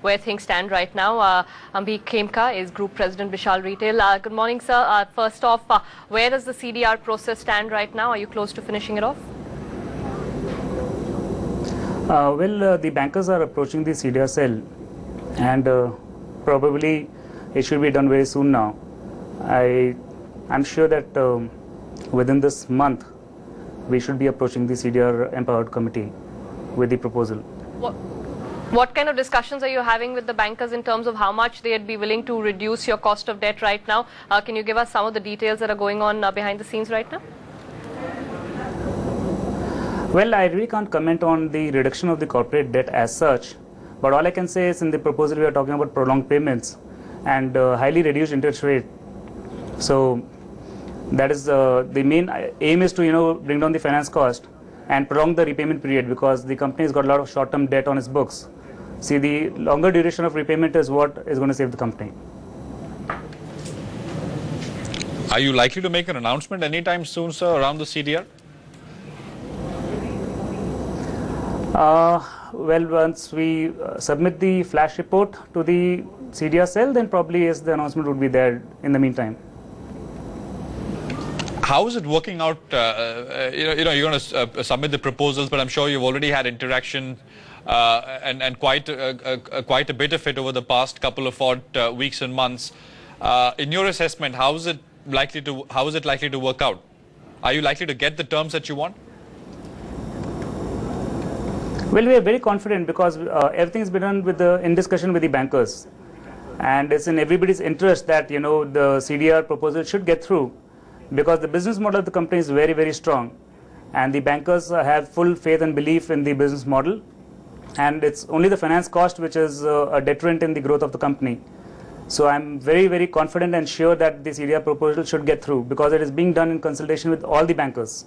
where things stand right now. Ambeek Khemka is Group President, Vishal Retail. Good morning, sir. First off, where does the CDR process stand right now? Are you close to finishing it off? The bankers are approaching the CDR cell, and probably it should be done very soon now. I'm sure that within this month, we should be approaching the CDR Empowered Committee with the proposal. What kind of discussions are you having with the bankers in terms of how much they'd be willing to reduce your cost of debt right now? Can you give us some of the details that are going on behind the scenes right now? Well, I really can't comment on the reduction of the corporate debt as such, but all I can say is in the proposal we are talking about prolonged payments and highly reduced interest rate. So that is the main aim is to bring down the finance cost and prolong the repayment period, because the company has got a lot of short-term debt on its books. See, the longer duration of repayment is what is going to save the company. Are you likely to make an announcement anytime soon, sir, around the CDR? Well, once we submit the flash report to the CDR cell, then probably yes, the announcement would be there in the meantime. How is it working out? You're going to submit the proposals, but I'm sure you've already had interaction and quite a bit of it over the past couple of odd weeks and months. In your assessment, how is it likely to work out? Are you likely to get the terms that you want? Well, we are very confident because everything's been done in discussion with the bankers, and it's in everybody's interest that the CDR proposal should get through, because the business model of the company is very, very strong, and the bankers have full faith and belief in the business model, and it's only the finance cost which is a deterrent in the growth of the company. So I'm very, very confident and sure that the CDR proposal should get through, because it is being done in consultation with all the bankers.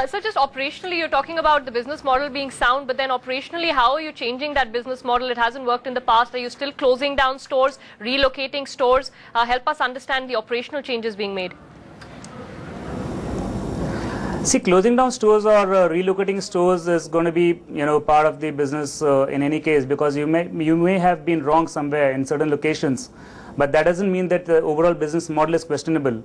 So just operationally, you're talking about the business model being sound, but then operationally, how are you changing that business model? It hasn't worked in the past. Are you still closing down stores, relocating stores? Help us understand the operational changes being made. See, closing down stores or relocating stores is going to be part of the business in any case, because you may have been wrong somewhere in certain locations, but that doesn't mean that the overall business model is questionable.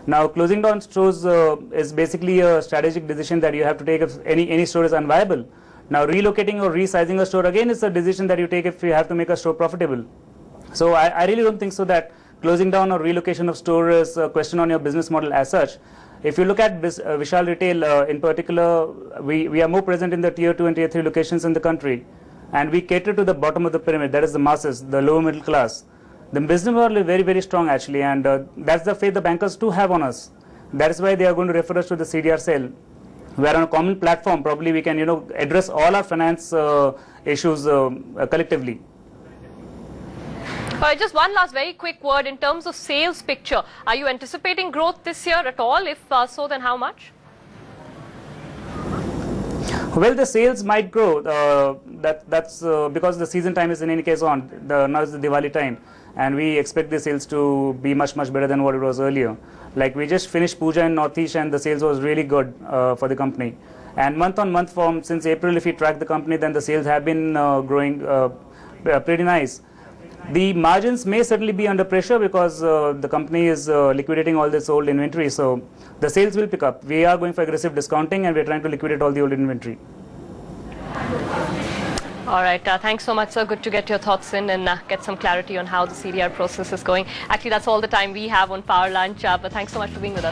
Now, closing down stores is basically a strategic decision that you have to take if any store is unviable. Now, relocating or resizing a store, again, is a decision that you take if you have to make a store profitable. So I really don't think so that closing down or relocation of store is a question on your business model as such. If you look at Vishal Retail in particular, we are more present in the tier 2 and tier 3 locations in the country, and we cater to the bottom of the pyramid, that is the masses, the lower middle class. The business model is very, very strong actually, and that's the faith the bankers too have on us. That is why they are going to refer us to the CDR cell, where on a common platform probably we can address all our finance issues collectively. Just one last very quick word in terms of sales picture. Are you anticipating growth this year at all? If so, then how much? Well, the sales might grow. That's because the season time is in any case on. Now is the Diwali time, and we expect the sales to be much better than what it was earlier. Like, we just finished Puja in Northeast, and the sales was really good for the company. And month on month, since April, if you track the company, then the sales have been growing pretty nice. The margins may certainly be under pressure because the company is liquidating all this old inventory, so the sales will pick up. We are going for aggressive discounting, and we're trying to liquidate all the old inventory. All right, thanks so much, sir. Good to get your thoughts in and get some clarity on how the CDR process is going. Actually, that's all the time we have on Power Lunch, but thanks so much for being with us.